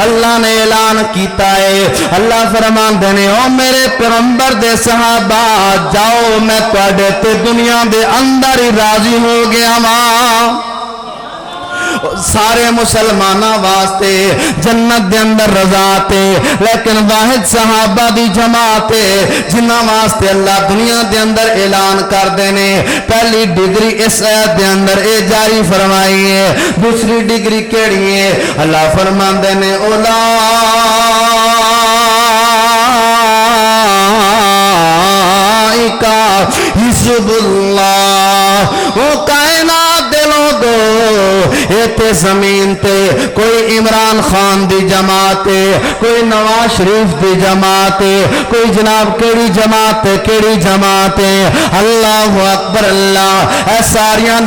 اللہ نے اعلان کیتا ہے اللہ فرماندے نے او میرے پیغمبر دے صحابہ جاؤ میں تواڈے تے دنیا دے اندر ہی راضی ہو گیا ماں سارے مسلمانہ واسطے جنت دے اندر رضا تے لیکن واحد صحابہ دی جماعت جنہ واسطے اللہ دنیا دے اندر اعلان کر دینے پہلی ڈگری اس آیت دے اندر اے جاری فرمائی ہے دوسری ڈگری کیڑی ہے اللہ فرماندے نے اولا حزب اللہ وہ کائنات دے لوگو ایتے زمین تے کوئی عمران خان دی جماعت کوئی نواز شریف دی جماعت کوئی جناب کیڑی جماعت اللہ اکبر اللہ اے ساریاں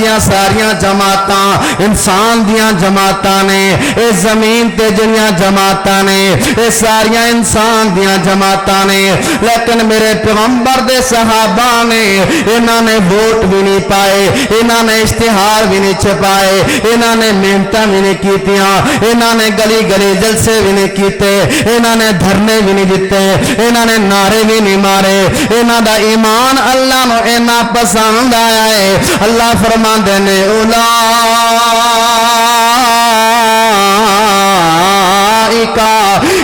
جماعتاں انسان دیاں جماعتاں نے اے زمین تے جنیاں جماعتاں نے اے ساریاں انسان دیاں جماعتاں نے لیکن میرے پیغمبر دے صحابہ نے انہاں نے ووٹ بھی نہیں پائے انہاں نے اشتہار بھی نہیں چھپائے انہاں نے محنتاں بھی نہیں کیتیاں انہاں نے گلی گلی جلسے بھی نہیں کیتے انہاں نے دھرنے بھی نہیں دیتے انہاں ne نعرے بھی نہیں مارے انہاں دا ایمان اللہ نو اینا پسند آیا ہے اللہ فرماندے نے اولائکا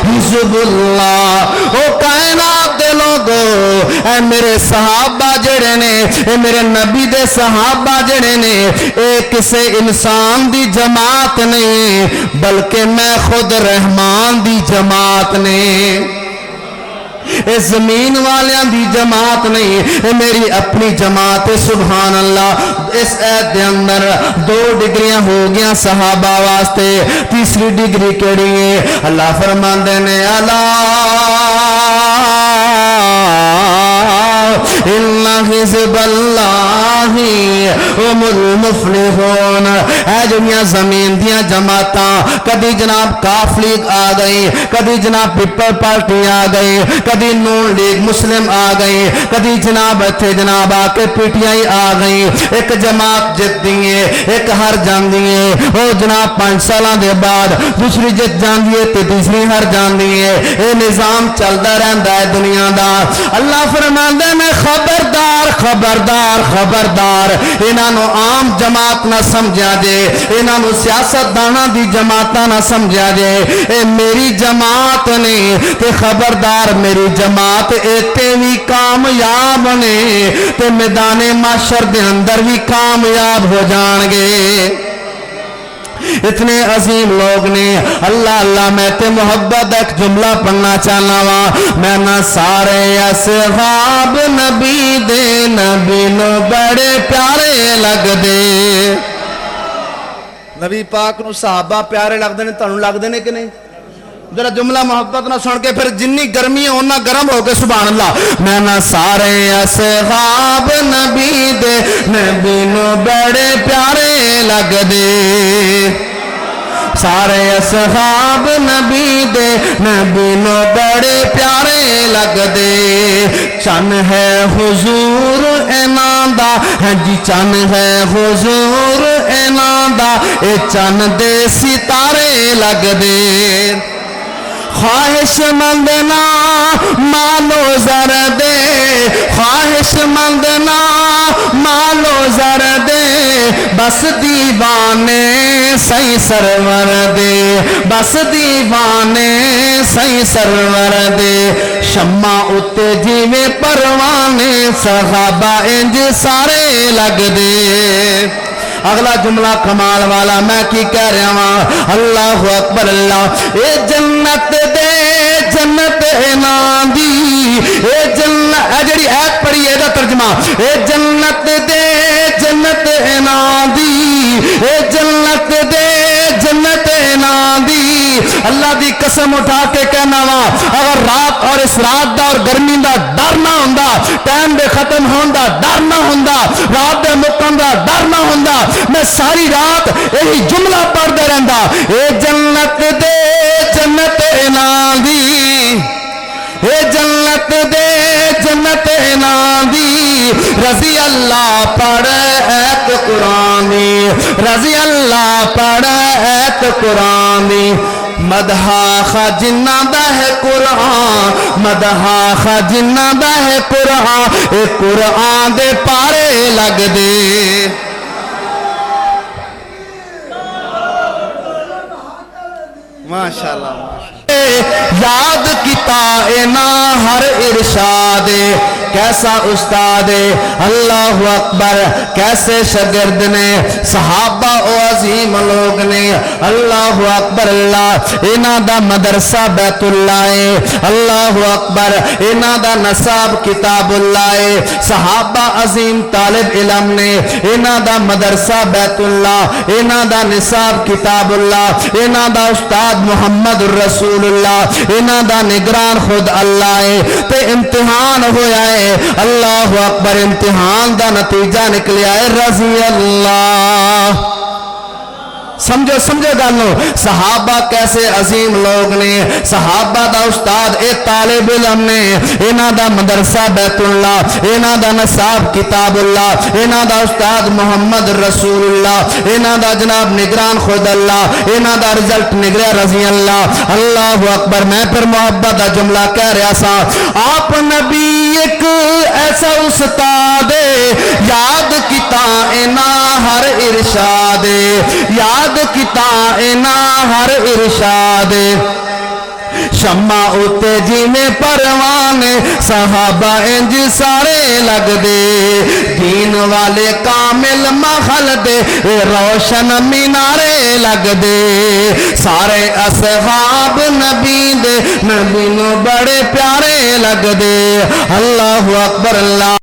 حزب اللہ او کائنات دے لوگو اے میرے صحابہ جڑے نے اے میرے نبی دے صحابہ جڑے نے اے کسے انسان دی جماعت نہیں بلکہ میں خود رحمان دی جماعت نے اے زمین والیاں دی جماعت نہیں اے میری اپنی جماعت سبحان اللہ اس آیت دے اندر 2 ڈگریاں ہو گیا صحابہ واسطے تیسری ڈگری کیڑی ہے اللہ فرماندے نے ان حزب اللہ هم المفلحون اے دنیا زمین دیاں جماعتاں کدی جناب کاف لیگ آ گئی کدی جناب پیپل پارٹی آ گئی کدی نون لیگ مسلم آ گئی کدی جناب اتھے جناب آ کے پی ٹی آئی آ گئی ایک جماعت جت دیئے ایک ہر جان دیئے وہ جناب 5 سالاں دے بعد دوسری جت جان دیئے تے تیسری ہر جان دیئے اے نظام چلدا رہندا ہے دنیا دا اللہ فرماندے نے خبردار خبردار خبردار انہاں نو عام جماعت نہ سمجھا جے انہاں نو سیاست داناں دی جماعتاں نہ سمجھا جے اے میری جماعت نے تے خبردار میری جماعت ایتے بھی کامیاب نے تے میدان محشر دے اندر بھی کامیاب ہو جان گے اتنے عظیم لوگ نے اللہ اللہ میں تے محبت ایک جملہ پڑھنا چاہنا وا میں نہ سارے اصحاب نبی دے نبی نو بڑے پیارے لگ دے نبی پاک نو صحابہ پیارے لگ دے نے تانوں لگ دے نے کہ نہیں ذرا جملہ محبت نہ سن کے پھر جنی گرمی ہے اونا گرم ہو کے سبحان اللہ میں نہ سارے اصحاب نبی دے نبی نو بڑے پیارے لگ دے سارے اصحاب نبی دے نبی نو بڑے پیارے لگ دے چن ہے حضور انہاں دا ہاں جی چن ہے حضور انہاں دا اے چن دے ستارے لگ دے خواہش مندنا مالو زر دے خواہش مندنا مالو زر دے بس دیوانے سی سرور دے بس دیوانے سی سرور دے شمع اتے جیویں پروانے صحابہ انج سارے لگ دے اگلا جملہ کمال والا میں کی کہہ رہا ہوں اللہ اکبر اللہ اے جنت دے جنت انہاں دی اے جنت اے جڑی ایت پڑھی اے دا ترجمہ اے جنت دے جنت انہاں دی اے جنت دے جنت انہاں دی اللہ دی قسم اٹھا کے کہنا وا اگر رات اور اس رات دا اور گرمی دا ڈر نہ ہوندا ٹائم دے ختم ہون دا ڈر نہ ہوندا رات دے مکن دا ڈر نہ ہوندا میں ساری رات یہی جملہ پڑھ دے رہندا اے جنت دے جنت انہاں دی اے جنت دے جنت انہاں دی رضی اللہ پڑھ ایت قرآن دی رضی اللہ پڑھ ایت قرآن دی مدحا خا جنہ دا ہے قرآن مدحا خا جنہ دا ہے قرآن اے قرآن دے پارے لگ دے ماشاءاللہ یاد کیتا اے نا ہر ارشاد کیسا استاد اللہ اکبر کیسے شاگرد نے صحابہ و عظیم لوگ نے اللہ اکبر اللہ انہاں دا مدرسہ بیت اللہ اللہ اکبر انہاں دا نصاب کتاب اللہ صحابہ عظیم طالب علم نے انہاں دا مدرسہ بیت اللہ انہاں دا نصاب کتاب اللہ انہاں دا استاد محمد رسول اللہ انہاں دا نگران خود اللہ تے امتحان ہویا ہے اللہ اکبر امتحان دا نتیجہ نکلیا ہے رضی اللہ سمجھو سمجھو گالو صحابہ کیسے عظیم لوگ نے صحابہ دا استاد اے طالب علم نے انہاں دا مدرسہ بیت اللہ انہاں دا نصاب کتاب اللہ انہاں دا استاد محمد رسول اللہ انہاں دا جناب نگران خود اللہ انہاں دا رزلٹ نگرے رضی اللہ اللہ اکبر میں پھر محبت دا جملہ کہہ رہا سا آپ نبی ایک ایسا استاد یاد کیتا اینا ہر ارشاد یاد کیتا اینا ہر ارشاد شمع اتے جی میں پروانے صحابہ انج سارے لگ دے دین والے کامل محل دے روشن مینارے لگ دے سارے اصحاب نبی دے نبی نو بڑے پیارے لگ دے اللہ اکبر اللہ